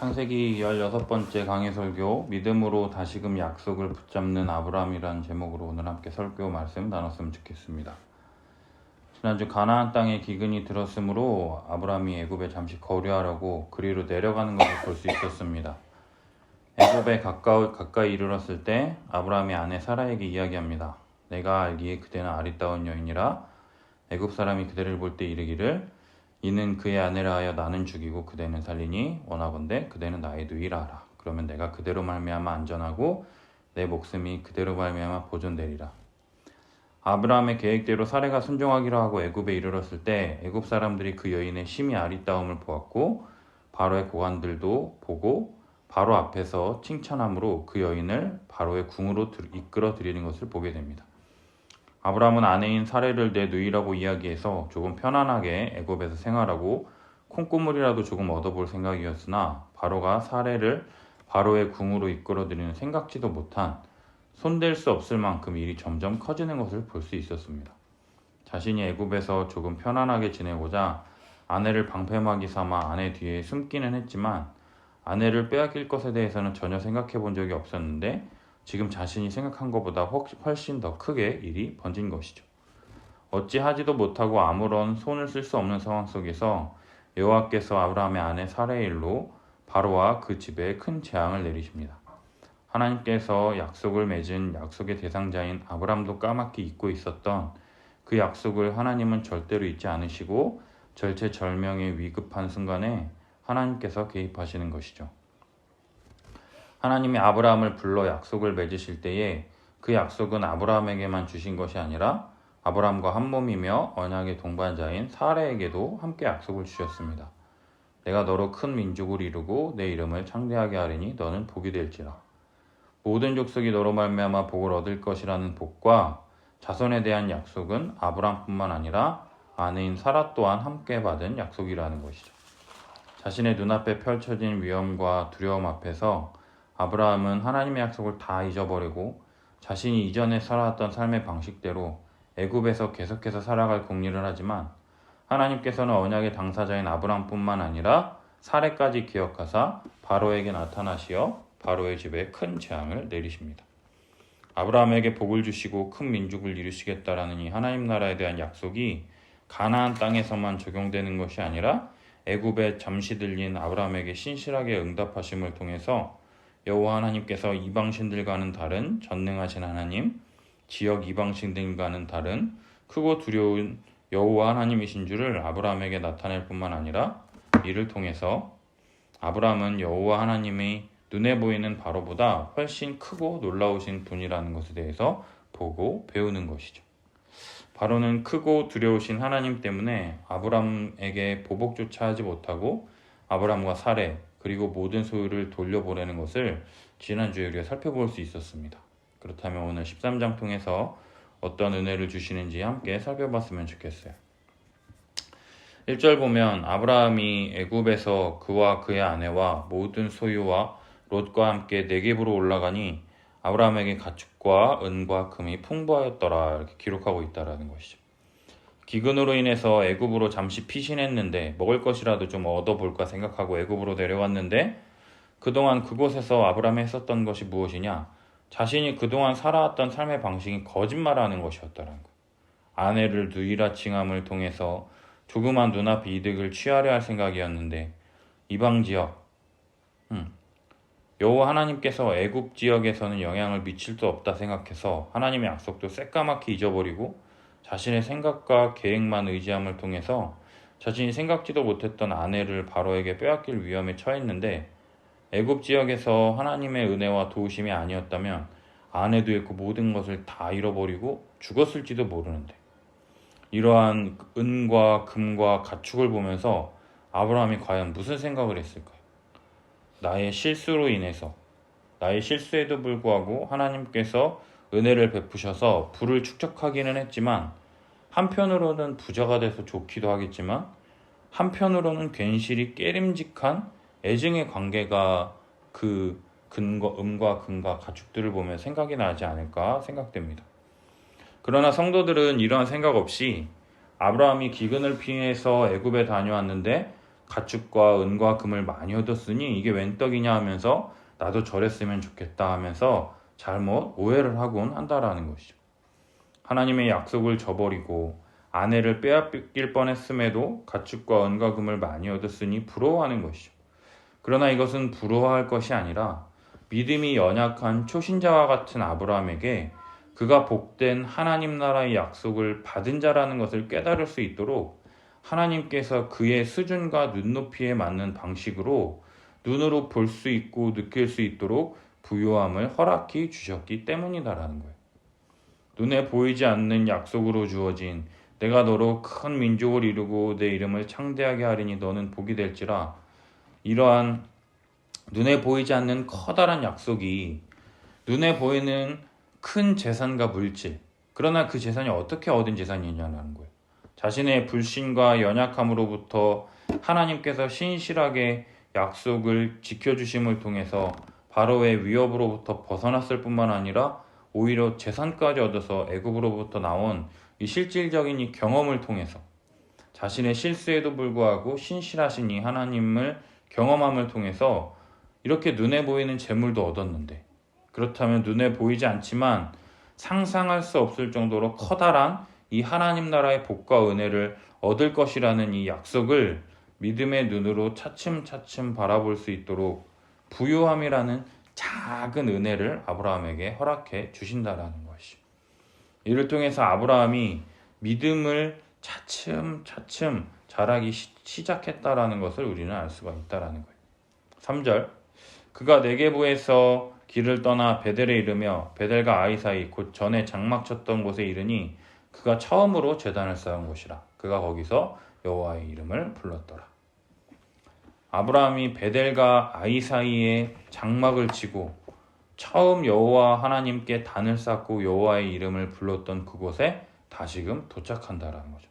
창세기 16번째 강해 설교 믿음으로 다시금 약속을 붙잡는 아브라함이라는 제목으로 오늘 함께 설교 말씀 나눴으면 좋겠습니다. 지난주 가나안 땅에 기근이 들었으므로 아브라함이 애굽에 잠시 거류하려고 그리로 내려가는 것을 볼 수 있었습니다. 애굽에 가까이 이르렀을 때 아브라함이 아내 사라에게 이야기합니다. 내가 알기에 그대는 아리따운 여인이라 애굽 사람이 그대를 볼 때 이르기를 이는 그의 아내라 하여 나는 죽이고 그대는 살리니 원하건대 그대는 나의 누이라 하라. 그러면 내가 그대로 말미암아 안전하고 내 목숨이 그대로 말미암아 보존되리라. 아브라함의 계획대로 사레가 순종하기로 하고 애굽에 이르렀을 때 애굽 사람들이 그 여인의 심히 아리따움을 보았고 바로의 고관들도 보고 바로 앞에서 칭찬함으로 그 여인을 바로의 궁으로 이끌어 들이는 것을 보게 됩니다. 아브라함은 아내인 사레를 내 누이라고 이야기해서 조금 편안하게 애굽에서 생활하고 콩고물이라도 조금 얻어볼 생각이었으나 바로가 사레를 바로의 궁으로 이끌어들이는 생각지도 못한 손댈 수 없을 만큼 일이 점점 커지는 것을 볼 수 있었습니다. 자신이 애굽에서 조금 편안하게 지내고자 아내를 방패막이 삼아 아내 뒤에 숨기는 했지만 아내를 빼앗길 것에 대해서는 전혀 생각해 본 적이 없었는데 지금 자신이 생각한 것보다 훨씬 더 크게 일이 번진 것이죠. 어찌하지도 못하고 아무런 손을 쓸 수 없는 상황 속에서 여호와께서 아브라함의 아내 사레의 일로 바로와 그 집에 큰 재앙을 내리십니다. 하나님께서 약속을 맺은 약속의 대상자인 아브라함도 까맣게 잊고 있었던 그 약속을 하나님은 절대로 잊지 않으시고 절체절명의 위급한 순간에 하나님께서 개입하시는 것이죠. 하나님이 아브라함을 불러 약속을 맺으실 때에 그 약속은 아브라함에게만 주신 것이 아니라 아브라함과 한 몸이며 언약의 동반자인 사레에게도 함께 약속을 주셨습니다. 내가 너로 큰 민족을 이루고 내 이름을 창대하게 하리니 너는 복이 될지라. 모든 족속이 너로 말미암아 복을 얻을 것이라는 복과 자손에 대한 약속은 아브라함뿐만 아니라 아내인 사라 또한 함께 받은 약속이라는 것이죠. 자신의 눈앞에 펼쳐진 위험과 두려움 앞에서 아브라함은 하나님의 약속을 다 잊어버리고 자신이 이전에 살아왔던 삶의 방식대로 애굽에서 계속해서 살아갈 궁리를 하지만 하나님께서는 언약의 당사자인 아브라함뿐만 아니라 사레까지 기억하사 바로에게 나타나시어 바로의 집에 큰 재앙을 내리십니다. 아브라함에게 복을 주시고 큰 민족을 이루시겠다라는 이 하나님 나라에 대한 약속이 가나안 땅에서만 적용되는 것이 아니라 애굽에 잠시 들린 아브라함에게 신실하게 응답하심을 통해서 여호와 하나님께서 이방신들과는 다른 전능하신 하나님, 지역 이방신들과는 다른 크고 두려운 여호와 하나님이신 줄을 아브라함에게 나타낼 뿐만 아니라 이를 통해서 아브라함은 여호와 하나님이 눈에 보이는 바로보다 훨씬 크고 놀라우신 분이라는 것에 대해서 보고 배우는 것이죠. 바로는 크고 두려우신 하나님 때문에 아브라함에게 보복조차 하지 못하고 아브라함과 사레 그리고 모든 소유를 돌려보내는 것을 지난주에 우리가 살펴볼 수 있었습니다. 그렇다면 오늘 13장 통해서 어떤 은혜를 주시는지 함께 살펴봤으면 좋겠어요. 1절 보면 아브라함이 애굽에서 그와 그의 아내와 모든 소유와 롯과 함께 네겝으로 올라가니 아브라함에게 가축과 은과 금이 풍부하였더라 이렇게 기록하고 있다라는 것이죠. 기근으로 인해서 애굽으로 잠시 피신했는데 먹을 것이라도 좀 얻어볼까 생각하고 애굽으로 내려왔는데 그동안 그곳에서 아브라함이 했었던 것이 무엇이냐? 자신이 그동안 살아왔던 삶의 방식이 거짓말하는 것이었다는 거예요. 아내를 누이라 칭함을 통해서 조그만 눈앞 이득을 취하려 할 생각이었는데 이방지역 여호와 하나님께서 애굽 지역에서는 영향을 미칠 수 없다 생각해서 하나님의 약속도 새까맣게 잊어버리고 자신의 생각과 계획만 의지함을 통해서 자신이 생각지도 못했던 아내를 바로에게 빼앗길 위험에 처했는데 애굽 지역에서 하나님의 은혜와 도우심이 아니었다면 아내도 잃고 모든 것을 다 잃어버리고 죽었을지도 모르는데 이러한 은과 금과 가축을 보면서 아브라함이 과연 무슨 생각을 했을까요? 나의 실수로 인해서 나의 실수에도 불구하고 하나님께서 은혜를 베푸셔서 부를 축적하기는 했지만 한편으로는 부자가 돼서 좋기도 하겠지만 한편으로는 괜시리 깨림직한 애증의 관계가 그 음과 금과 가축들을 보면 생각이 나지 않을까 생각됩니다. 그러나 성도들은 이러한 생각 없이 아브라함이 기근을 피해서 애굽에 다녀왔는데 가축과 은과 금을 많이 얻었으니 이게 웬 떡이냐 하면서 나도 저랬으면 좋겠다 하면서 잘못 오해를 하곤 한다라는 것이죠. 하나님의 약속을 저버리고 아내를 빼앗길 뻔했음에도 가축과 은과 금을 많이 얻었으니 부러워하는 것이죠. 그러나 이것은 부러워할 것이 아니라 믿음이 연약한 초신자와 같은 아브라함에게 그가 복된 하나님 나라의 약속을 받은 자라는 것을 깨달을 수 있도록 하나님께서 그의 수준과 눈높이에 맞는 방식으로 눈으로 볼 수 있고 느낄 수 있도록 부요함을 허락해 주셨기 때문이다라는 거예요. 눈에 보이지 않는 약속으로 주어진 내가 너로 큰 민족을 이루고 내 이름을 창대하게 하리니 너는 복이 될지라, 이러한 눈에 보이지 않는 커다란 약속이 눈에 보이는 큰 재산과 물질, 그러나 그 재산이 어떻게 얻은 재산이냐는 거예요. 자신의 불신과 연약함으로부터 하나님께서 신실하게 약속을 지켜주심을 통해서 바로의 위협으로부터 벗어났을 뿐만 아니라 오히려 재산까지 얻어서 애굽으로부터 나온 이 실질적인 이 경험을 통해서 자신의 실수에도 불구하고 신실하신 이 하나님을 경험함을 통해서 이렇게 눈에 보이는 재물도 얻었는데, 그렇다면 눈에 보이지 않지만 상상할 수 없을 정도로 커다란 이 하나님 나라의 복과 은혜를 얻을 것이라는 이 약속을 믿음의 눈으로 차츰차츰 바라볼 수 있도록 부요함이라는 작은 은혜를 아브라함에게 허락해 주신다라는 것이죠. 이를 통해서 아브라함이 믿음을 차츰차츰 자라기 시작했다라는 것을 우리는 알 수가 있다라는 거예요. 3절, 그가 네게부에서 길을 떠나 베델에 이르며 베델과 아이 사이 곧 전에 장막 쳤던 곳에 이르니 그가 처음으로 제단을 쌓은 곳이라. 그가 거기서 여호와의 이름을 불렀더라. 아브라함이 베델과 아이 사이에 장막을 치고 처음 여호와 하나님께 단을 쌓고 여호와의 이름을 불렀던 그곳에 다시금 도착한다라는 거죠.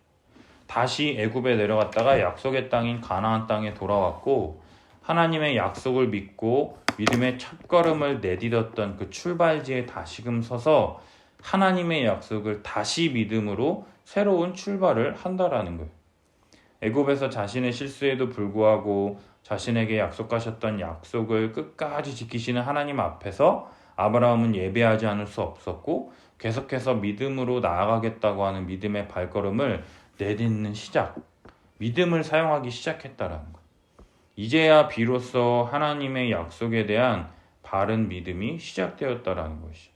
다시 애굽에 내려갔다가 약속의 땅인 가나안 땅에 돌아왔고 하나님의 약속을 믿고 믿음의 첫걸음을 내딛었던 그 출발지에 다시금 서서 하나님의 약속을 다시 믿음으로 새로운 출발을 한다라는 거예요. 애굽에서 자신의 실수에도 불구하고 자신에게 약속하셨던 약속을 끝까지 지키시는 하나님 앞에서 아브라함은 예배하지 않을 수 없었고 계속해서 믿음으로 나아가겠다고 하는 믿음의 발걸음을 내딛는 시작, 믿음을 사용하기 시작했다라는 거예요. 이제야 비로소 하나님의 약속에 대한 바른 믿음이 시작되었다라는 것이죠.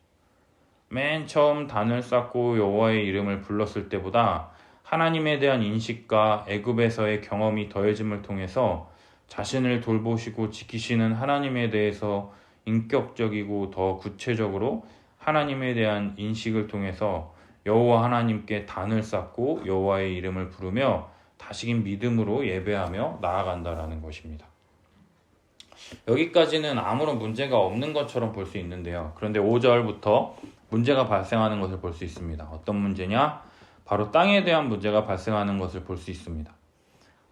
맨 처음 단을 쌓고 여호와의 이름을 불렀을 때보다 하나님에 대한 인식과 애굽에서의 경험이 더해짐을 통해서 자신을 돌보시고 지키시는 하나님에 대해서 인격적이고 더 구체적으로 하나님에 대한 인식을 통해서 여호와 하나님께 단을 쌓고 여호와의 이름을 부르며 다시금 믿음으로 예배하며 나아간다라는 것입니다. 여기까지는 아무런 문제가 없는 것처럼 볼 수 있는데요. 그런데 5절부터 문제가 발생하는 것을 볼 수 있습니다. 어떤 문제냐? 바로 땅에 대한 문제가 발생하는 것을 볼 수 있습니다.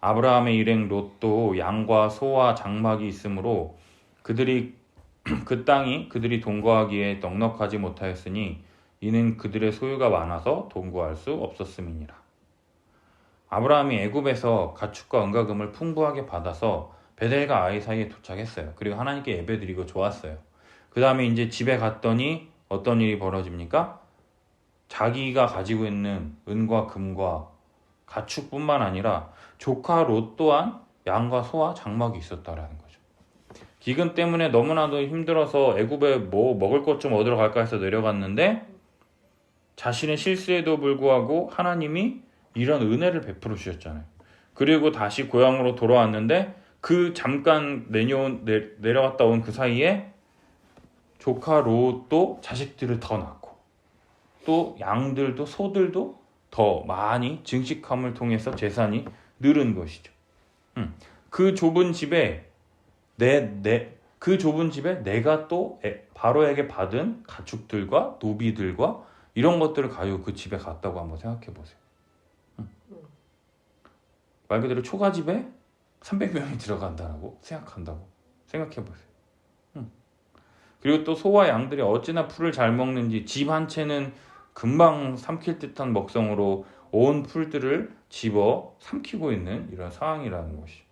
아브라함의 일행 롯도 양과 소와 장막이 있으므로 그 땅이 그들이 동거하기에 넉넉하지 못하였으니 이는 그들의 소유가 많아서 동거할 수 없었음이니라. 아브라함이 애굽에서 가축과 은과금을 풍부하게 받아서 베델과 아이 사이에 도착했어요. 그리고 하나님께 예배드리고 좋았어요. 그 다음에 이제 집에 갔더니 어떤 일이 벌어집니까? 자기가 가지고 있는 은과 금과 가축뿐만 아니라 조카 롯 또한 양과 소와 장막이 있었다라는 거죠. 기근 때문에 너무나도 힘들어서 애굽에 뭐 먹을 것 좀 얻으러 갈까 해서 내려갔는데 자신의 실수에도 불구하고 하나님이 이런 은혜를 베풀어 주셨잖아요. 그리고 다시 고향으로 돌아왔는데 그 잠깐 내려갔다 온 그 사이에 조카 롯도 자식들을 더 낳고 또 양들도 소들도 더 많이 증식함을 통해서 재산이 늘은 것이죠. 그 좁은 집에 내가 또 바로에게 받은 가축들과 노비들과 이런 것들을 가지고 그 집에 갔다고 한번 생각해 보세요. 말 그대로 초가집에 300명이 들어간다고 생각해 보세요. 그리고 또 소와 양들이 어찌나 풀을 잘 먹는지 집 한 채는 금방 삼킬 듯한 먹성으로 온 풀들을 집어 삼키고 있는 이런 상황이라는 것이죠.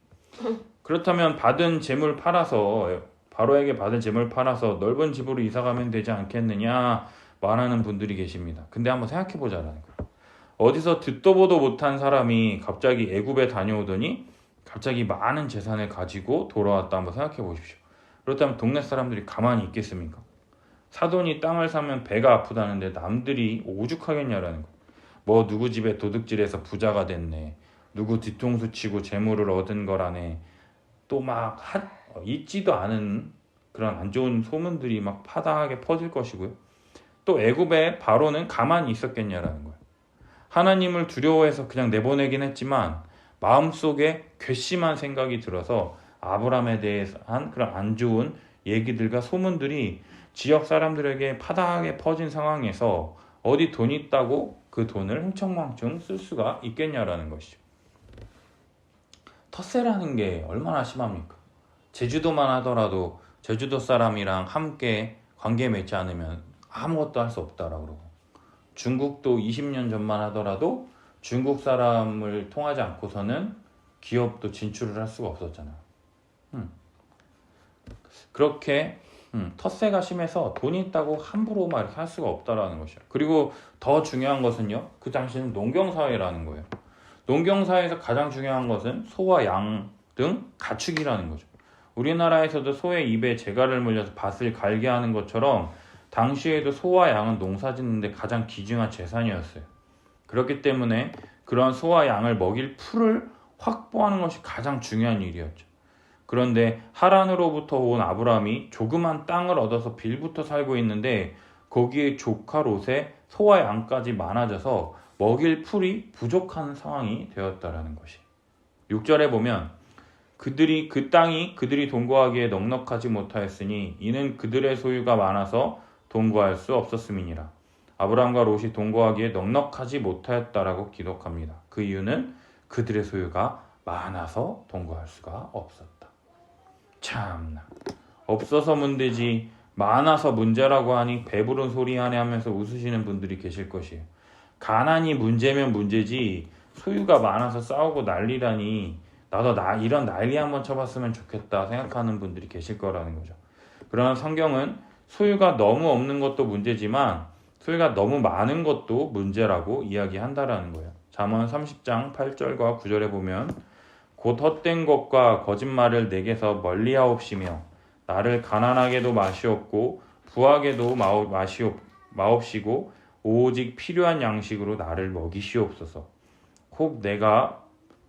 그렇다면 받은 재물 팔아서 바로에게 받은 재물 팔아서 넓은 집으로 이사 가면 되지 않겠느냐 말하는 분들이 계십니다. 근데 한번 생각해 보자라는 거예요. 어디서 듣도 보도 못한 사람이 갑자기 애굽에 다녀오더니 갑자기 많은 재산을 가지고 돌아왔다. 한번 생각해 보십시오. 그렇다면 동네 사람들이 가만히 있겠습니까? 사돈이 땅을 사면 배가 아프다는데 남들이 오죽하겠냐라는 거예요. 뭐 누구 집에 도둑질해서 부자가 됐네. 누구 뒤통수 치고 재물을 얻은 거라네. 또 막 있지도 않은 그런 안 좋은 소문들이 막 파다하게 퍼질 것이고요. 또 애굽의 바로는 가만히 있었겠냐라는 거예요. 하나님을 두려워해서 그냥 내보내긴 했지만 마음속에 괘씸한 생각이 들어서 아브람에 대해서 한 그런 안 좋은 얘기들과 소문들이 지역 사람들에게 파다하게 퍼진 상황에서 어디 돈 있다고 그 돈을 흥청망청 쓸 수가 있겠냐라는 것이죠. 텃세라는 게 얼마나 심합니까? 제주도만 하더라도 제주도 사람이랑 함께 관계 맺지 않으면 아무것도 할 수 없다라고 그러고, 중국도 20년 전만 하더라도 중국 사람을 통하지 않고서는 기업도 진출을 할 수가 없었잖아요. 그렇게 텃세가 심해서 돈이 있다고 함부로 막 이렇게 할 수가 없다라는 것이죠. 그리고 더 중요한 것은요, 그 당시는 농경사회라는 거예요. 농경사회에서 가장 중요한 것은 소와 양 등 가축이라는 거죠. 우리나라에서도 소의 입에 재갈을 물려서 밭을 갈게 하는 것처럼 당시에도 소와 양은 농사 짓는데 가장 귀중한 재산이었어요. 그렇기 때문에 그런 소와 양을 먹일 풀을 확보하는 것이 가장 중요한 일이었죠. 그런데 하란으로부터 온 아브라함이 조그만 땅을 얻어서 빌부터 살고 있는데 거기에 조카 롯에 소와 양까지 많아져서 먹일 풀이 부족한 상황이 되었다라는 것이. 6절에 보면 그 땅이 그들이 동거하기에 넉넉하지 못하였으니 이는 그들의 소유가 많아서 동거할 수 없었음이니라. 아브라함과 롯이 동거하기에 넉넉하지 못하였다라고 기록합니다. 그 이유는 그들의 소유가 많아서 동거할 수가 없었다. 참나, 없어서 문제지 많아서 문제라고 하니 배부른 소리 하네 하면서 웃으시는 분들이 계실 것이에요. 가난이 문제면 문제지 소유가 많아서 싸우고 난리라니 나도 이런 난리 한번 쳐봤으면 좋겠다 생각하는 분들이 계실 거라는 거죠. 그러나 성경은 소유가 너무 없는 것도 문제지만 소유가 너무 많은 것도 문제라고 이야기한다라는 거예요. 잠언 30장 8절과 9절에 보면 곧 헛된 것과 거짓말을 내게서 멀리하옵시며 나를 가난하게도 마시옵고 부하게도 마옵시고 오직 필요한 양식으로 나를 먹이시옵소서. 혹 내가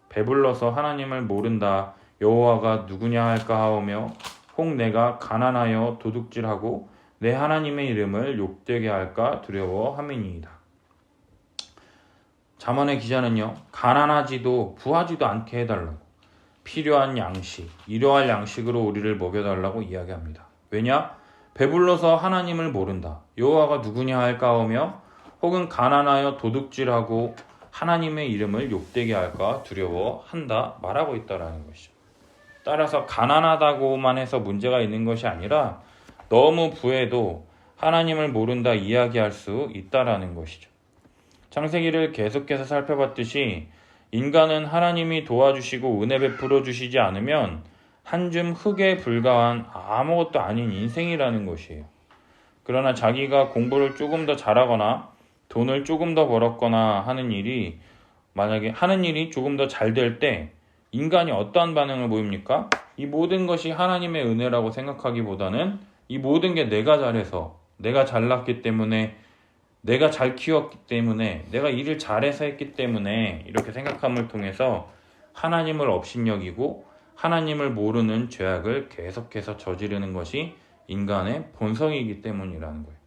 배불러서 하나님을 모른다 여호와가 누구냐 할까 하오며 혹 내가 가난하여 도둑질하고 내 하나님의 이름을 욕되게 할까 두려워함이니이다. 잠언의 기자는요, 가난하지도 부하지도 않게 해달라고, 필요한 양식, 일용할 양식으로 우리를 먹여달라고 이야기합니다. 왜냐? 배불러서 하나님을 모른다 여호와가 누구냐 할까 하오며 혹은 가난하여 도둑질하고 하나님의 이름을 욕되게 할까 두려워한다 말하고 있다라는 것이죠. 따라서 가난하다고만 해서 문제가 있는 것이 아니라 너무 부해도 하나님을 모른다 이야기할 수 있다라는 것이죠. 창세기를 계속해서 살펴봤듯이 인간은 하나님이 도와주시고 은혜 베풀어 주시지 않으면 한 줌 흙에 불과한 아무것도 아닌 인생이라는 것이에요. 그러나 자기가 공부를 조금 더 잘하거나 돈을 조금 더 벌었거나 하는 일이 만약에 하는 일이 조금 더 잘 될 때 인간이 어떠한 반응을 보입니까? 이 모든 것이 하나님의 은혜라고 생각하기보다는 이 모든 게 내가 잘해서 내가 잘났기 때문에 내가 잘 키웠기 때문에 내가 일을 잘해서 했기 때문에 이렇게 생각함을 통해서 하나님을 업신여기고 하나님을 모르는 죄악을 계속해서 저지르는 것이 인간의 본성이기 때문이라는 거예요.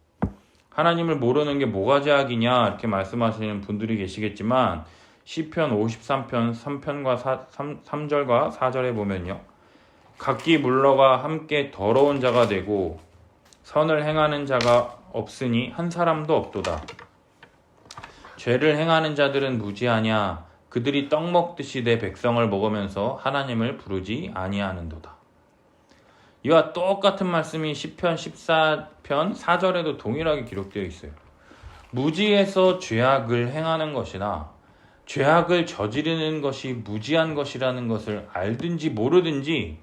하나님을 모르는 게 뭐가 죄악이냐 이렇게 말씀하시는 분들이 계시겠지만 시편 53편 3절과 4절에 보면요, 각기 물러가 함께 더러운 자가 되고 선을 행하는 자가 없으니 한 사람도 없도다. 죄를 행하는 자들은 무지하냐 그들이 떡 먹듯이 내 백성을 먹으면서 하나님을 부르지 아니하는도다. 이와 똑같은 말씀이 시편 14편 4절에도 동일하게 기록되어 있어요. 무지해서 죄악을 행하는 것이나 죄악을 저지르는 것이 무지한 것이라는 것을 알든지 모르든지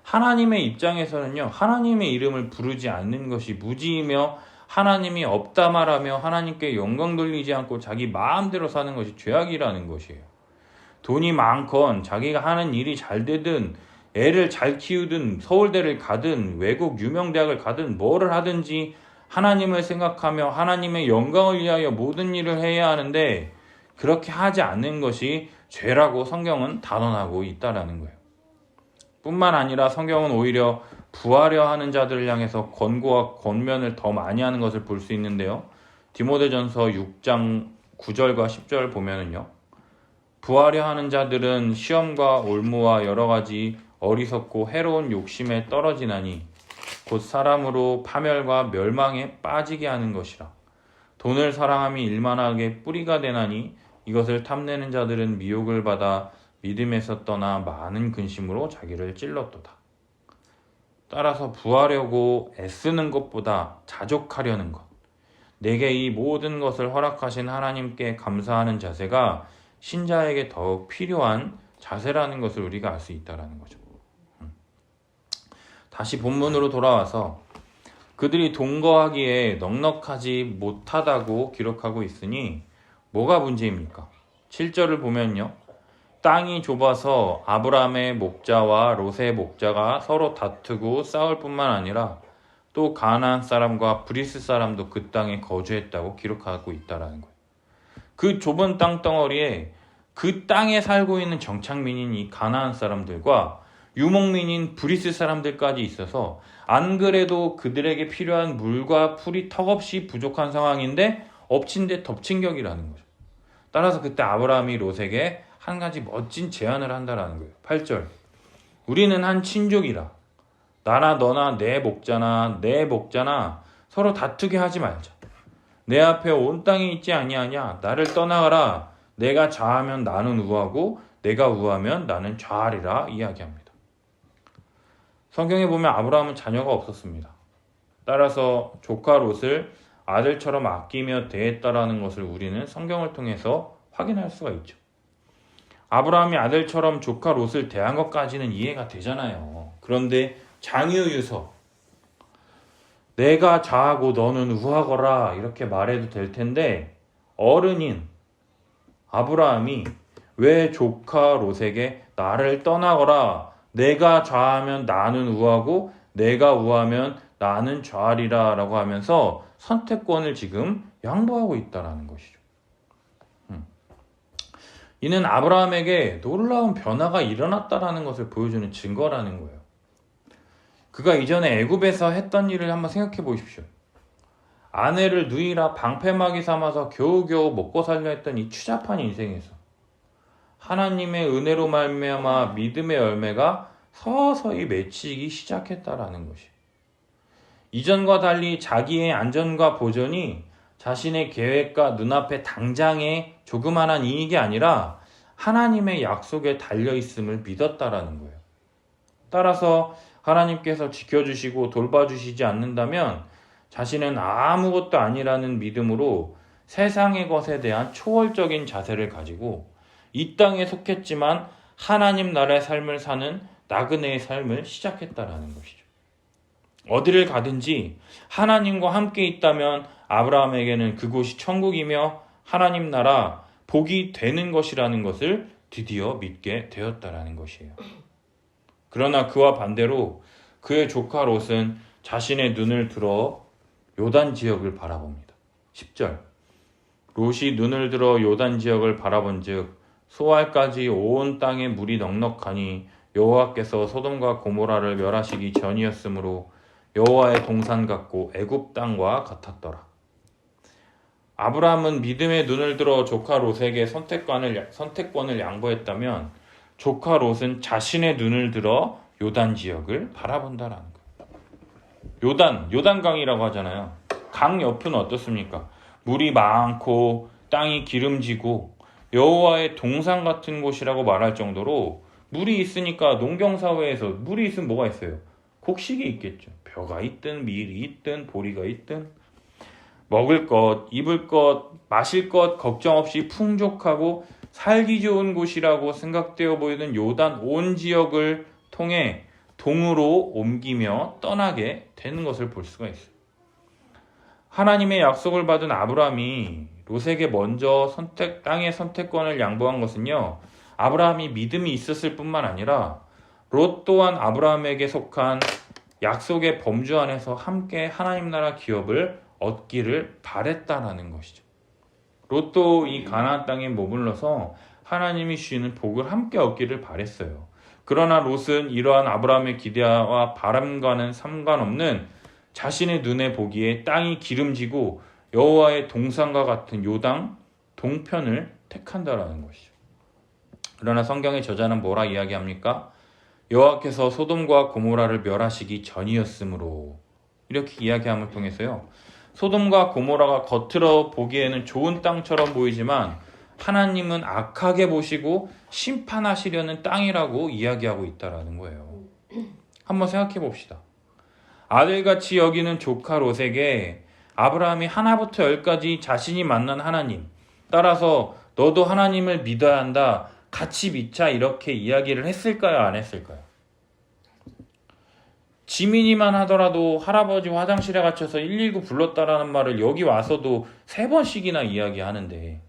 하나님의 입장에서는요, 하나님의 이름을 부르지 않는 것이 무지이며 하나님이 없다 말하며 하나님께 영광 돌리지 않고 자기 마음대로 사는 것이 죄악이라는 것이에요. 돈이 많건 자기가 하는 일이 잘 되든 애를 잘 키우든 서울대를 가든 외국 유명 대학을 가든 뭐를 하든지 하나님을 생각하며 하나님의 영광을 위하여 모든 일을 해야 하는데 그렇게 하지 않는 것이 죄라고 성경은 단언하고 있다라는 거예요. 뿐만 아니라 성경은 오히려 부하려 하는 자들을 향해서 권고와 권면을 더 많이 하는 것을 볼 수 있는데요. 디모데전서 6장 9절과 10절 보면은요. 부하려 하는 자들은 시험과 올무와 여러 가지 어리석고 해로운 욕심에 떨어지나니 곧 사람으로 파멸과 멸망에 빠지게 하는 것이라. 돈을 사랑함이 일만하게 뿌리가 되나니 이것을 탐내는 자들은 미혹을 받아 믿음에서 떠나 많은 근심으로 자기를 찔렀도다. 따라서 부하려고 애쓰는 것보다 자족하려는 것, 내게 이 모든 것을 허락하신 하나님께 감사하는 자세가 신자에게 더욱 필요한 자세라는 것을 우리가 알 수 있다는 거죠. 다시 본문으로 돌아와서 그들이 동거하기에 넉넉하지 못하다고 기록하고 있으니 뭐가 문제입니까? 7절을 보면요. 땅이 좁아서 아브라함의 목자와 롯의 목자가 서로 다투고 싸울 뿐만 아니라 또 가나안 사람과 브리스 사람도 그 땅에 거주했다고 기록하고 있다는 거예요. 그 좁은 땅덩어리에 그 땅에 살고 있는 정착민인 이 가나안 사람들과 유목민인 브리스 사람들까지 있어서 안 그래도 그들에게 필요한 물과 풀이 턱없이 부족한 상황인데 엎친 데 덮친 격이라는 거죠. 따라서 그때 아브라함이 롯에게 한 가지 멋진 제안을 한다라는 거예요. 8절. 우리는 한 친족이라. 나나 너나 내 목자나 서로 다투게 하지 말자. 내 앞에 온 땅이 있지 아니하냐. 나를 떠나가라. 내가 좌하면 나는 우하고 내가 우하면 나는 좌하리라 이야기합니다. 성경에 보면 아브라함은 자녀가 없었습니다. 따라서 조카 롯을 아들처럼 아끼며 대했다라는 것을 우리는 성경을 통해서 확인할 수가 있죠. 아브라함이 아들처럼 조카 롯을 대한 것까지는 이해가 되잖아요. 그런데 장유유서 내가 좌하고 너는 우하거라 이렇게 말해도 될 텐데 어른인 아브라함이 왜 조카 롯에게 나를 떠나거라 내가 좌하면 나는 우하고 내가 우하면 나는 좌하리라 라고 하면서 선택권을 지금 양보하고 있다는 것이죠. 이는 아브라함에게 놀라운 변화가 일어났다는 것을 보여주는 증거라는 거예요. 그가 이전에 애굽에서 했던 일을 한번 생각해 보십시오. 아내를 누이라 방패막이 삼아서 겨우겨우 먹고 살려 했던 이 추잡한 인생에서 하나님의 은혜로 말미암아 믿음의 열매가 서서히 맺히기 시작했다라는 것이. 이전과 달리 자기의 안전과 보전이 자신의 계획과 눈앞에 당장의 조그만한 이익이 아니라 하나님의 약속에 달려있음을 믿었다라는 거예요. 따라서 하나님께서 지켜주시고 돌봐주시지 않는다면 자신은 아무것도 아니라는 믿음으로 세상의 것에 대한 초월적인 자세를 가지고 이 땅에 속했지만 하나님 나라의 삶을 사는 나그네의 삶을 시작했다라는 것이죠. 어디를 가든지 하나님과 함께 있다면 아브라함에게는 그곳이 천국이며 하나님 나라 복이 되는 것이라는 것을 드디어 믿게 되었다라는 것이에요. 그러나 그와 반대로 그의 조카 롯은 자신의 눈을 들어 요단 지역을 바라봅니다. 10절. 롯이 눈을 들어 요단 지역을 바라본즉 소알까지 온 땅에 물이 넉넉하니 여호와께서 소돔과 고모라를 멸하시기 전이었으므로 여호와의 동산 같고 애굽 땅과 같았더라. 아브라함은 믿음의 눈을 들어 조카 롯에게 선택권을 양보했다면 조카 롯은 자신의 눈을 들어 요단 지역을 바라본다라는 거예요. 요단강이라고 하잖아요. 강 옆은 어떻습니까? 물이 많고 땅이 기름지고 여호와의 동산 같은 곳이라고 말할 정도로 물이 있으니까 농경사회에서 물이 있으면 뭐가 있어요? 곡식이 있겠죠. 벼가 있든 밀이 있든 보리가 있든 먹을 것, 입을 것, 마실 것 걱정 없이 풍족하고 살기 좋은 곳이라고 생각되어 보이는 요단 온 지역을 통해 동으로 옮기며 떠나게 되는 것을 볼 수가 있어요. 하나님의 약속을 받은 아브라함이 롯에게 먼저 땅의 선택권을 양보한 것은요, 아브라함이 믿음이 있었을 뿐만 아니라 롯 또한 아브라함에게 속한 약속의 범주 안에서 함께 하나님 나라 기업을 얻기를 바랬다라는 것이죠. 롯도 이 가나안 땅에 머물러서 하나님이 주시는 복을 함께 얻기를 바랬어요. 그러나 롯은 이러한 아브라함의 기대와 바람과는 상관없는 자신의 눈에 보기에 땅이 기름지고 여호와의 동산과 같은 요단 동편을 택한다라는 것이죠. 그러나 성경의 저자는 뭐라 이야기합니까? 여호와께서 소돔과 고모라를 멸하시기 전이었으므로, 이렇게 이야기함을 통해서요, 소돔과 고모라가 겉으로 보기에는 좋은 땅처럼 보이지만 하나님은 악하게 보시고 심판하시려는 땅이라고 이야기하고 있다라는 거예요. 한번 생각해 봅시다. 아들같이 여기는 조카 롯에게 아브라함이 하나부터 열까지 자신이 만난 하나님, 따라서 너도 하나님을 믿어야 한다, 같이 믿자, 이렇게 이야기를 했을까요? 안 했을까요? 지민이만 하더라도 할아버지 화장실에 갇혀서 119 불렀다라는 말을 여기 와서도 3번씩이나 이야기하는데,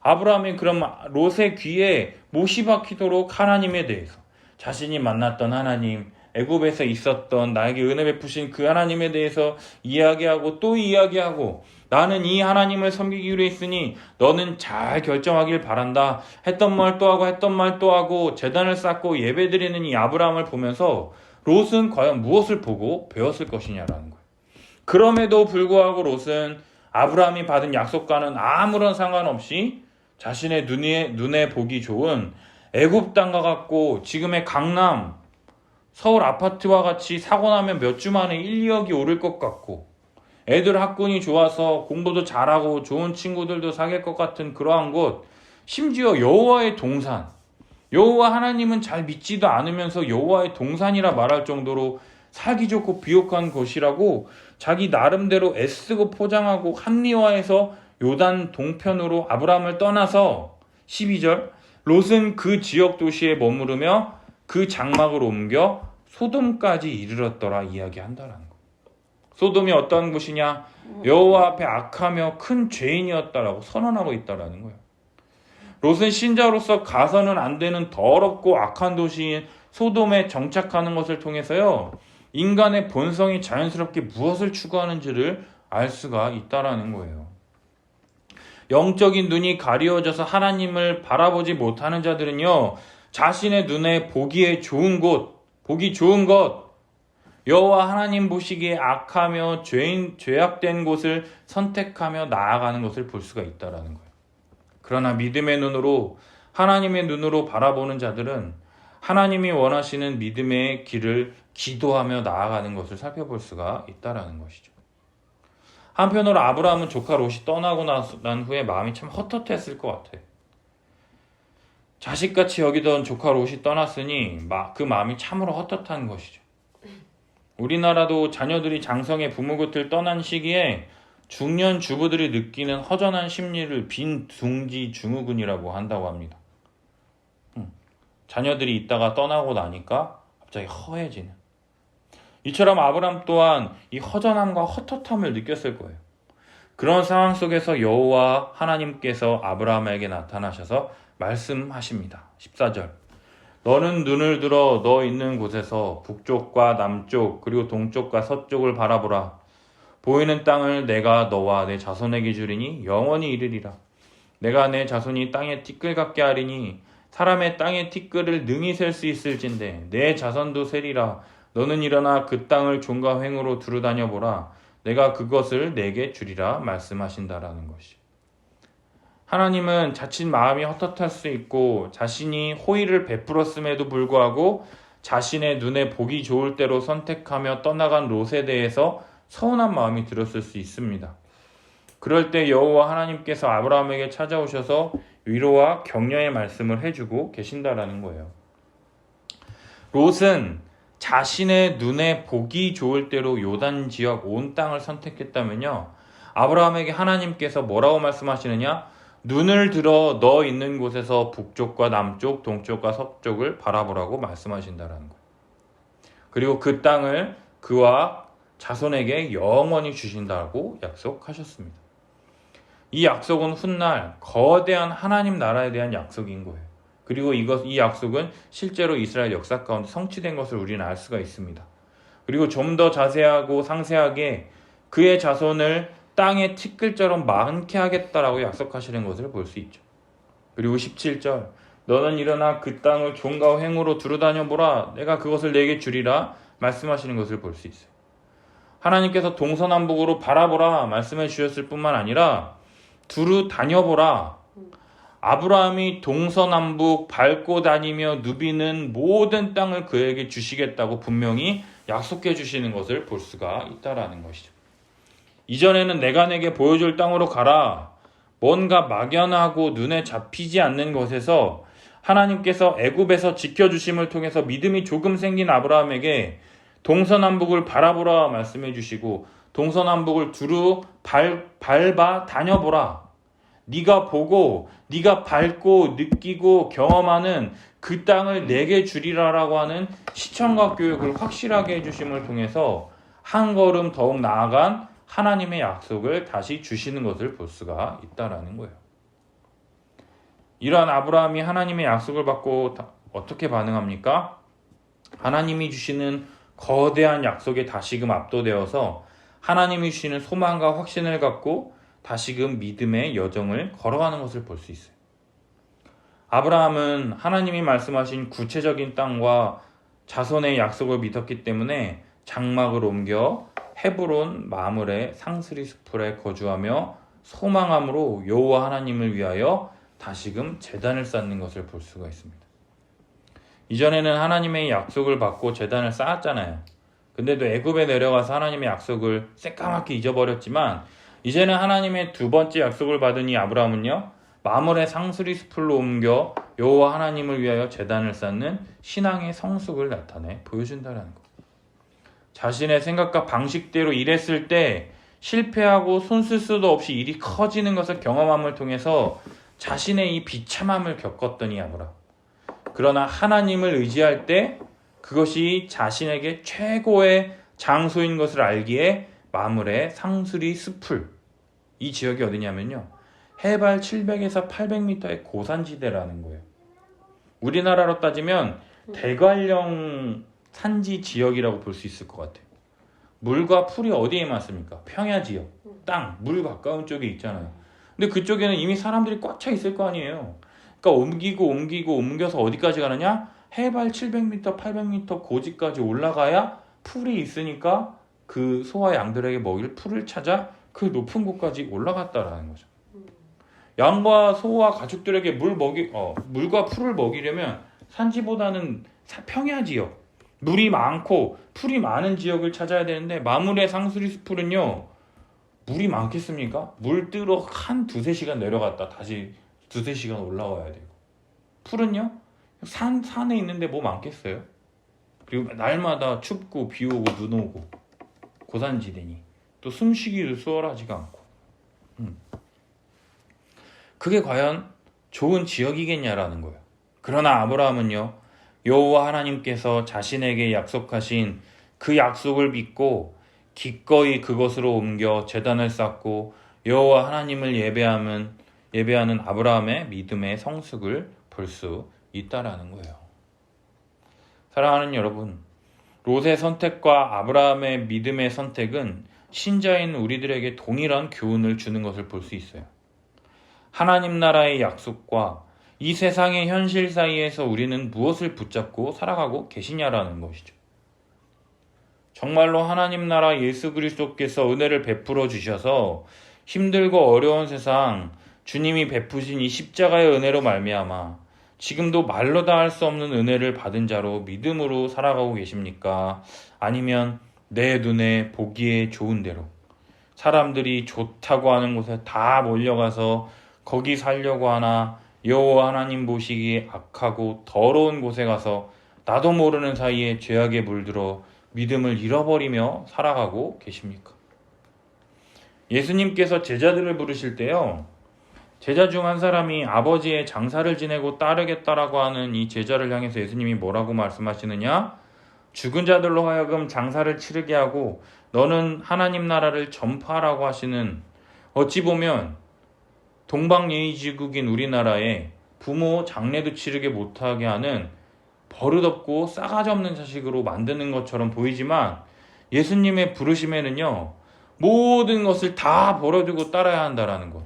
아브라함이 그럼 롯의 귀에 못이 박히도록 하나님에 대해서, 자신이 만났던 하나님, 애굽에서 있었던 나에게 은혜 베푸신 그 하나님에 대해서 이야기하고 또 이야기하고, 나는 이 하나님을 섬기기로 했으니 너는 잘 결정하길 바란다 했던 말 또 하고 했던 말 또 하고 제단을 쌓고 예배드리는 이 아브라함을 보면서 롯은 과연 무엇을 보고 배웠을 것이냐라는 거예요. 그럼에도 불구하고 롯은 아브라함이 받은 약속과는 아무런 상관없이 자신의 눈에 보기 좋은 애굽 땅과 같고 지금의 강남, 서울 아파트와 같이 사고 나면 몇 주 만에 1, 2억이 오를 것 같고 애들 학군이 좋아서 공부도 잘하고 좋은 친구들도 사귈 것 같은 그러한 곳, 심지어 여호와의 동산, 여호와 하나님은 잘 믿지도 않으면서 여호와의 동산이라 말할 정도로 살기 좋고 비옥한 곳이라고 자기 나름대로 애쓰고 포장하고 합리화해서 요단 동편으로 아브라함을 떠나서 12절, 롯은 그 지역 도시에 머무르며 그 장막을 옮겨 소돔까지 이르렀더라 이야기한다라는 거. 소돔이 어떤 곳이냐? 여호와 앞에 악하며 큰 죄인이었다라고 선언하고 있다라는 거예요. 롯은 신자로서 가서는 안 되는 더럽고 악한 도시인 소돔에 정착하는 것을 통해서요, 인간의 본성이 자연스럽게 무엇을 추구하는지를 알 수가 있다라는 거예요. 영적인 눈이 가리워져서 하나님을 바라보지 못하는 자들은요, 자신의 눈에 보기 좋은 것, 여호와 하나님 보시기에 악하며 죄악된 곳을 선택하며 나아가는 것을 볼 수가 있다라는 거예요. 그러나 믿음의 눈으로, 하나님의 눈으로 바라보는 자들은 하나님이 원하시는 믿음의 길을 기도하며 나아가는 것을 살펴볼 수가 있다라는 것이죠. 한편으로 아브라함은 조카 롯이 떠나고 난 후에 마음이 참 헛헛했을 것 같아요. 자식같이 여기던 조카 롯이 떠났으니 그 마음이 참으로 헛헛한 것이죠. 우리나라도 자녀들이 장성의 부모 곁을 떠난 시기에 중년 주부들이 느끼는 허전한 심리를 빈 둥지 증후군이라고 한다고 합니다. 자녀들이 있다가 떠나고 나니까 갑자기 허해지는. 이처럼 아브라함 또한 이 허전함과 헛헛함을 느꼈을 거예요. 그런 상황 속에서 여호와 하나님께서 아브라함에게 나타나셔서 말씀하십니다. 14절. 너는 눈을 들어 너 있는 곳에서 북쪽과 남쪽 그리고 동쪽과 서쪽을 바라보라. 보이는 땅을 내가 너와 내 자손에게 주리니 영원히 이르리라. 내가 내 자손이 땅에 티끌 같게 하리니 사람의 땅의 티끌을 능히 셀 수 있을진데 내 자손도 세리라. 너는 일어나 그 땅을 종과 횡으로 두루다녀 보라. 내가 그것을 내게 주리라 말씀하신다라는 것이. 하나님은 자칫 마음이 헛헛할 수 있고 자신이 호의를 베풀었음에도 불구하고 자신의 눈에 보기 좋을 대로 선택하며 떠나간 롯에 대해서 서운한 마음이 들었을 수 있습니다. 그럴 때 여호와 하나님께서 아브라함에게 찾아오셔서 위로와 격려의 말씀을 해주고 계신다라는 거예요. 롯은 자신의 눈에 보기 좋을 대로 요단 지역 온 땅을 선택했다면요, 아브라함에게 하나님께서 뭐라고 말씀하시느냐? 눈을 들어 너 있는 곳에서 북쪽과 남쪽, 동쪽과 서쪽을 바라보라고 말씀하신다라는 거예요. 그리고 그 땅을 그와 자손에게 영원히 주신다고 약속하셨습니다. 이 약속은 훗날 거대한 하나님 나라에 대한 약속인 거예요. 그리고 이 약속은 실제로 이스라엘 역사 가운데 성취된 것을 우리는 알 수가 있습니다. 그리고 좀 더 자세하고 상세하게 그의 자손을 땅의 티끌처럼 많게 하겠다라고 약속하시는 것을 볼 수 있죠. 그리고 17절 너는 일어나 그 땅을 종과 횡으로 두루다녀 보라 내가 그것을 내게 주리라 말씀하시는 것을 볼 수 있어요. 하나님께서 동서남북으로 바라보라 말씀해 주셨을 뿐만 아니라 두루 다녀보라. 아브라함이 동서남북 밟고 다니며 누비는 모든 땅을 그에게 주시겠다고 분명히 약속해 주시는 것을 볼 수가 있다라는 것이죠. 이전에는 내가 내게 보여줄 땅으로 가라. 뭔가 막연하고 눈에 잡히지 않는 것에서 하나님께서 애굽에서 지켜주심을 통해서 믿음이 조금 생긴 아브라함에게 동서남북을 바라보라 말씀해 주시고 동서남북을 두루 밟아 다녀보라. 네가 보고 네가 밟고 느끼고 경험하는 그 땅을 내게 주리라라고 하는 시청각 교육을 확실하게 해주심을 통해서 한 걸음 더욱 나아간 하나님의 약속을 다시 주시는 것을 볼 수가 있다라는 거예요. 이러한 아브라함이 하나님의 약속을 받고 어떻게 반응합니까? 하나님이 주시는 거대한 약속에 다시금 압도되어서 하나님이 주시는 소망과 확신을 갖고 다시금 믿음의 여정을 걸어가는 것을 볼 수 있어요. 아브라함은 하나님이 말씀하신 구체적인 땅과 자손의 약속을 믿었기 때문에 장막을 옮겨 헤브론 마므레 상스리 수풀에 거주하며 소망함으로 여호와 하나님을 위하여 다시금 제단을 쌓는 것을 볼 수가 있습니다. 이전에는 하나님의 약속을 받고 제단을 쌓았잖아요. 근데도 애굽에 내려가서 하나님의 약속을 새까맣게 잊어버렸지만 이제는 하나님의 두 번째 약속을 받은 이 아브라함은요, 마므레 상수리 숲으로 옮겨 여호와 하나님을 위하여 제단을 쌓는 신앙의 성숙을 나타내 보여준다는 것. 자신의 생각과 방식대로 일했을 때 실패하고 손쓸 수도 없이 일이 커지는 것을 경험함을 통해서 자신의 이 비참함을 겪었던 이 아브라함. 그러나 하나님을 의지할 때 그것이 자신에게 최고의 장소인 것을 알기에 마므레 상수리 숲을, 이 지역이 어디냐면요, 해발 700에서 800m의 고산지대라는 거예요. 우리나라로 따지면 대관령 산지 지역이라고 볼 수 있을 것 같아요. 물과 풀이 어디에 많습니까? 평야 지역, 땅, 물 가까운 쪽에 있잖아요. 근데 그쪽에는 이미 사람들이 꽉 차 있을 거 아니에요. 그러니까 옮겨서 어디까지 가느냐? 해발 700m, 800m 고지까지 올라가야 풀이 있으니까 그 소와 양들에게 먹일 풀을 찾아 그 높은 곳까지 올라갔다라는 거죠. 양과 소와 가축들에게 물과 풀을 먹이려면 산지보다는 평야 지역, 물이 많고 풀이 많은 지역을 찾아야 되는데 마므레 상수리 숲풀은요, 물이 많겠습니까? 물 뜨러 한 두세 시간 내려갔다 다시 두세 시간 올라와야 되고, 풀은요 산에 있는데 뭐 많겠어요? 그리고 날마다 춥고 비 오고 눈 오고 고산지대니 또 숨쉬기도 수월하지가 않고, 그게 과연 좋은 지역이겠냐라는 거예요. 그러나 아브라함은요, 여호와 하나님께서 자신에게 약속하신 그 약속을 믿고 기꺼이 그것으로 옮겨 제단을 쌓고 여호와 하나님을 예배하는 아브라함의 믿음의 성숙을 볼 수 있다라는 거예요. 사랑하는 여러분, 롯의 선택과 아브라함의 믿음의 선택은 신자인 우리들에게 동일한 교훈을 주는 것을 볼 수 있어요. 하나님 나라의 약속과 이 세상의 현실 사이에서 우리는 무엇을 붙잡고 살아가고 계시냐라는 것이죠. 정말로 하나님 나라 예수 그리스도께서 은혜를 베풀어 주셔서 힘들고 어려운 세상 주님이 베푸신 이 십자가의 은혜로 말미암아 지금도 말로 다 할 수 없는 은혜를 받은 자로 믿음으로 살아가고 계십니까? 아니면 내 눈에 보기에 좋은 대로 사람들이 좋다고 하는 곳에 다 몰려가서 거기 살려고 하나, 여호와 하나님 보시기에 악하고 더러운 곳에 가서 나도 모르는 사이에 죄악에 물들어 믿음을 잃어버리며 살아가고 계십니까? 예수님께서 제자들을 부르실 때요, 제자 중 한 사람이 아버지의 장사를 지내고 따르겠다라고 하는 이 제자를 향해서 예수님이 뭐라고 말씀하시느냐? 죽은 자들로 하여금 장사를 치르게 하고 너는 하나님 나라를 전파하라고 하시는, 어찌 보면 동방예의지국인 우리나라에 부모 장례도 치르게 못하게 하는 버릇없고 싸가지 없는 자식으로 만드는 것처럼 보이지만, 예수님의 부르심에는요, 모든 것을 다 버려두고 따라야 한다라는 것,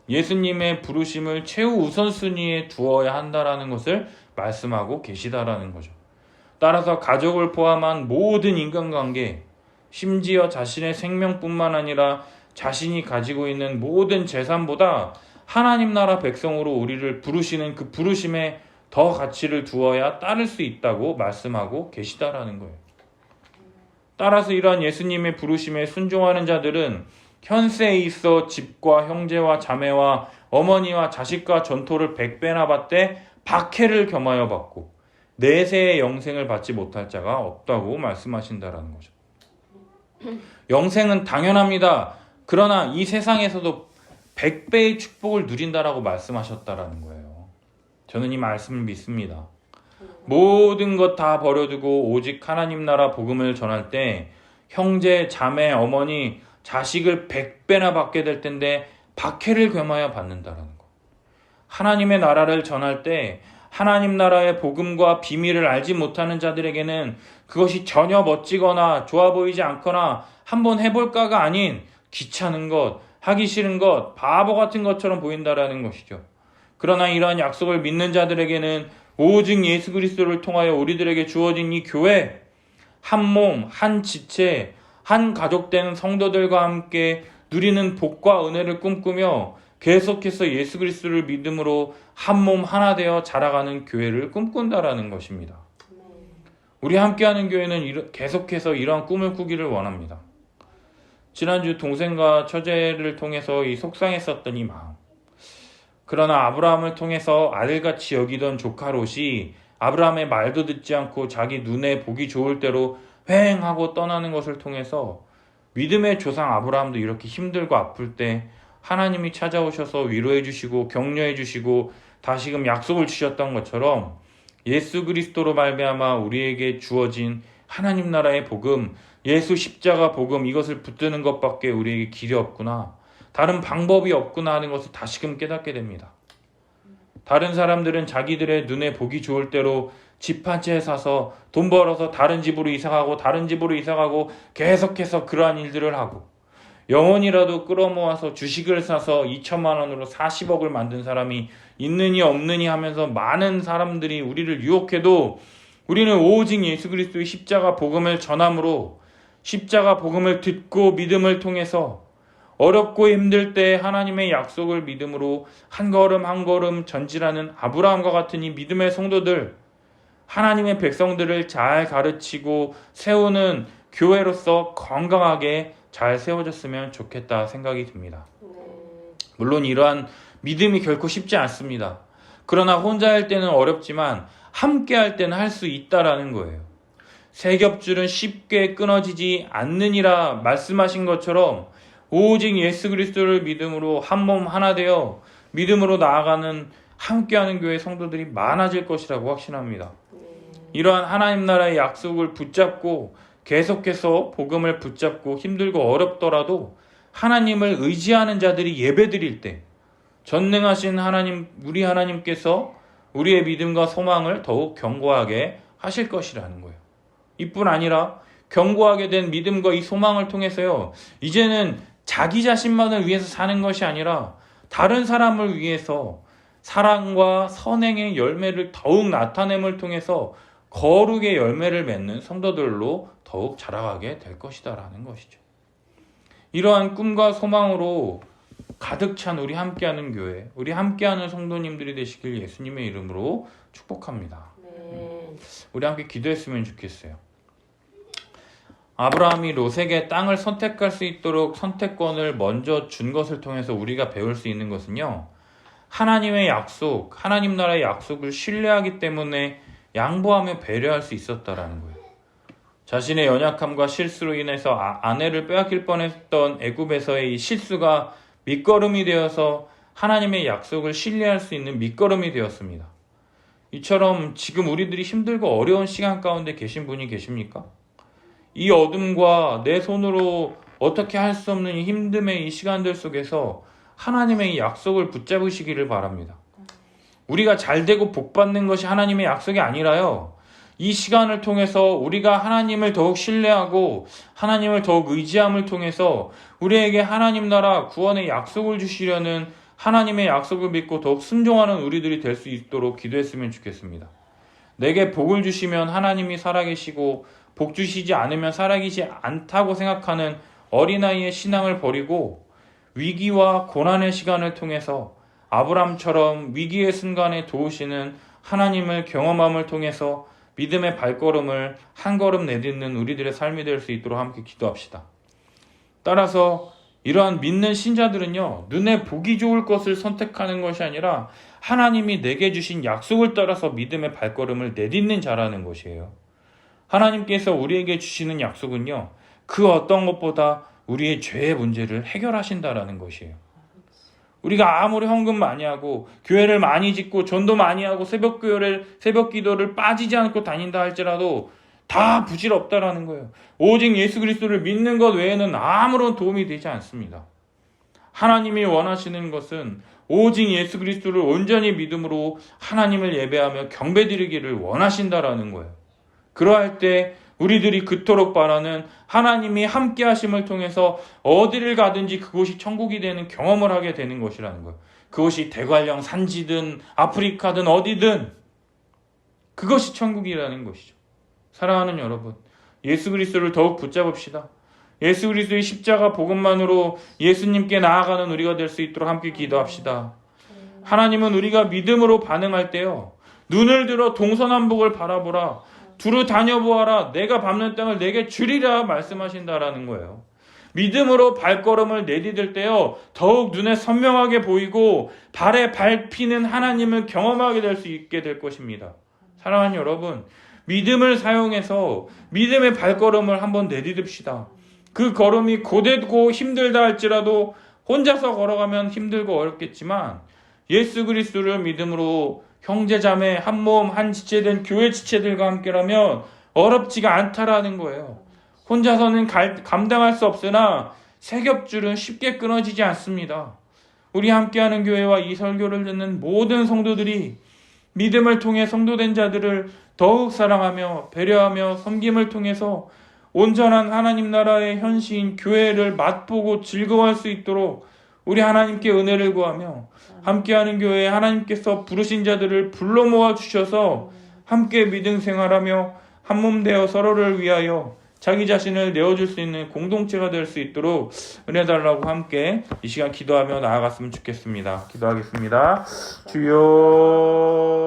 예수님의 부르심을 최후 우선순위에 두어야 한다라는 것을 말씀하고 계시다라는 거죠. 따라서 가족을 포함한 모든 인간관계, 심지어 자신의 생명뿐만 아니라 자신이 가지고 있는 모든 재산보다 하나님 나라 백성으로 우리를 부르시는 그 부르심에 더 가치를 두어야 따를 수 있다고 말씀하고 계시다라는 거예요. 따라서 이러한 예수님의 부르심에 순종하는 자들은 현세에 있어 집과 형제와 자매와 어머니와 자식과 전토를 100배나 받되 박해를 겸하여 받고 내세의 영생을 받지 못할 자가 없다고 말씀하신다라는 거죠. 영생은 당연합니다. 그러나 이 세상에서도 100배의 축복을 누린다라고 말씀하셨다라는 거예요. 저는 이 말씀을 믿습니다. 모든 것 다 버려두고 오직 하나님 나라 복음을 전할 때 형제, 자매, 어머니, 자식을 100배나 받게 될 텐데 박해를 겸하여 받는다라는 거. 하나님의 나라를 전할 때 하나님 나라의 복음과 비밀을 알지 못하는 자들에게는 그것이 전혀 멋지거나 좋아 보이지 않거나 한번 해볼까가 아닌 귀찮은 것, 하기 싫은 것, 바보 같은 것처럼 보인다라는 것이죠. 그러나 이러한 약속을 믿는 자들에게는 오직 예수 그리스도를 통하여 우리들에게 주어진 이 교회, 한 몸, 한 지체, 한 가족된 성도들과 함께 누리는 복과 은혜를 꿈꾸며 계속해서 예수 그리스도를 믿음으로 한 몸 하나 되어 자라가는 교회를 꿈꾼다라는 것입니다. 우리 함께하는 교회는 계속해서 이러한 꿈을 꾸기를 원합니다. 지난주 동생과 처제를 통해서 이 속상했었던 이 마음, 그러나 아브라함을 통해서 아들같이 여기던 조카 롯이 아브라함의 말도 듣지 않고 자기 눈에 보기 좋을 대로 휑하고 떠나는 것을 통해서 믿음의 조상 아브라함도 이렇게 힘들고 아플 때 하나님이 찾아오셔서 위로해 주시고 격려해 주시고 다시금 약속을 주셨던 것처럼 예수 그리스도로 말미암아 우리에게 주어진 하나님 나라의 복음, 예수 십자가 복음, 이것을 붙드는 것밖에 우리에게 길이 없구나, 다른 방법이 없구나 하는 것을 다시금 깨닫게 됩니다. 다른 사람들은 자기들의 눈에 보기 좋을 대로 집 한 채 사서 돈 벌어서 다른 집으로 이사가고 다른 집으로 이사가고 계속해서 그러한 일들을 하고, 영혼이라도 끌어모아서 주식을 사서 2천만 원으로 40억을 만든 사람이 있느니 없느니 하면서 많은 사람들이 우리를 유혹해도 우리는 오직 예수 그리스도의 십자가 복음을 전함으로 십자가 복음을 듣고 믿음을 통해서 어렵고 힘들 때 하나님의 약속을 믿음으로 한 걸음 한 걸음 전진하는 아브라함과 같은 이 믿음의 성도들, 하나님의 백성들을 잘 가르치고 세우는 교회로서 건강하게 잘 세워졌으면 좋겠다 생각이 듭니다. 물론 이러한 믿음이 결코 쉽지 않습니다. 그러나 혼자 할 때는 어렵지만 함께 할 때는 할 수 있다라는 거예요. 세 겹줄은 쉽게 끊어지지 않느니라 말씀하신 것처럼 오직 예수 그리스도를 믿음으로 한 몸 하나 되어 믿음으로 나아가는 함께하는 교회 성도들이 많아질 것이라고 확신합니다. 이러한 하나님 나라의 약속을 붙잡고 계속해서 복음을 붙잡고 힘들고 어렵더라도 하나님을 의지하는 자들이 예배드릴 때 전능하신 하나님, 우리 하나님께서 우리의 믿음과 소망을 더욱 견고하게 하실 것이라는 거예요. 이뿐 아니라 견고하게 된 믿음과 이 소망을 통해서요, 이제는 자기 자신만을 위해서 사는 것이 아니라 다른 사람을 위해서 사랑과 선행의 열매를 더욱 나타냄을 통해서 거룩의 열매를 맺는 성도들로 더욱 자라가게 될 것이다라는 것이죠. 이러한 꿈과 소망으로 가득 찬 우리 함께하는 교회, 우리 함께하는 성도님들이 되시길 예수님의 이름으로 축복합니다. 우리 함께 기도했으면 좋겠어요. 아브라함이 롯에게 땅을 선택할 수 있도록 선택권을 먼저 준 것을 통해서 우리가 배울 수 있는 것은요, 하나님의 약속, 하나님 나라의 약속을 신뢰하기 때문에 양보하며 배려할 수 있었다라는 거예요. 자신의 연약함과 실수로 인해서 아내를 빼앗길 뻔했던 애굽에서의 이 실수가 밑거름이 되어서 하나님의 약속을 신뢰할 수 있는 밑거름이 되었습니다. 이처럼 지금 우리들이 힘들고 어려운 시간 가운데 계신 분이 계십니까? 이 어둠과 내 손으로 어떻게 할 수 없는 이 힘듦의 이 시간들 속에서 하나님의 이 약속을 붙잡으시기를 바랍니다. 우리가 잘되고 복받는 것이 하나님의 약속이 아니라요, 이 시간을 통해서 우리가 하나님을 더욱 신뢰하고 하나님을 더욱 의지함을 통해서 우리에게 하나님 나라 구원의 약속을 주시려는 하나님의 약속을 믿고 더욱 순종하는 우리들이 될 수 있도록 기도했으면 좋겠습니다. 내게 복을 주시면 하나님이 살아계시고 복 주시지 않으면 살아계시지 않다고 생각하는 어린아이의 신앙을 버리고 위기와 고난의 시간을 통해서 아브람처럼 위기의 순간에 도우시는 하나님을 경험함을 통해서 믿음의 발걸음을 한 걸음 내딛는 우리들의 삶이 될 수 있도록 함께 기도합시다. 따라서 이러한 믿는 신자들은요, 눈에 보기 좋을 것을 선택하는 것이 아니라 하나님이 내게 주신 약속을 따라서 믿음의 발걸음을 내딛는 자라는 것이에요. 하나님께서 우리에게 주시는 약속은요, 그 어떤 것보다 우리의 죄의 문제를 해결하신다라는 것이에요. 우리가 아무리 헌금 많이 하고 교회를 많이 짓고 전도 많이 하고 새벽 기도를 빠지지 않고 다닌다 할지라도 다 부질없다라는 거예요. 오직 예수 그리스도를 믿는 것 외에는 아무런 도움이 되지 않습니다. 하나님이 원하시는 것은 오직 예수 그리스도를 온전히 믿음으로 하나님을 예배하며 경배드리기를 원하신다라는 거예요. 그러할 때 우리들이 그토록 바라는 하나님이 함께 하심을 통해서 어디를 가든지 그곳이 천국이 되는 경험을 하게 되는 것이라는 거예요. 그것이 대관령 산지든 아프리카든 어디든 그것이 천국이라는 것이죠. 사랑하는 여러분, 예수 그리스도를 더욱 붙잡읍시다. 예수 그리스도의 십자가 복음만으로 예수님께 나아가는 우리가 될 수 있도록 함께 기도합시다. 하나님은 우리가 믿음으로 반응할 때요, 눈을 들어 동서남북을 바라보라, 두루 다녀보아라, 내가 밟는 땅을 내게 주리라 말씀하신다라는 거예요. 믿음으로 발걸음을 내디딜 때요, 더욱 눈에 선명하게 보이고 발에 밟히는 하나님을 경험하게 될 수 있게 될 것입니다. 사랑하는 여러분, 믿음을 사용해서 믿음의 발걸음을 한번 내디딥시다. 그 걸음이 고되고 힘들다 할지라도 혼자서 걸어가면 힘들고 어렵겠지만 예수 그리스도를 믿음으로 형제자매 한 몸 한 지체된 교회 지체들과 함께라면 어렵지가 않다라는 거예요. 혼자서는 감당할 수 없으나 세 겹줄은 쉽게 끊어지지 않습니다. 우리 함께하는 교회와 이 설교를 듣는 모든 성도들이 믿음을 통해 성도된 자들을 더욱 사랑하며 배려하며 섬김을 통해서 온전한 하나님 나라의 현시인 교회를 맛보고 즐거워할 수 있도록 우리 하나님께 은혜를 구하며 함께하는 교회에 하나님께서 부르신 자들을 불러 모아 주셔서 함께 믿음 생활하며 한 몸 되어 서로를 위하여 자기 자신을 내어줄 수 있는 공동체가 될 수 있도록 은혜 달라고 함께 이 시간 기도하며 나아갔으면 좋겠습니다. 기도하겠습니다. 주여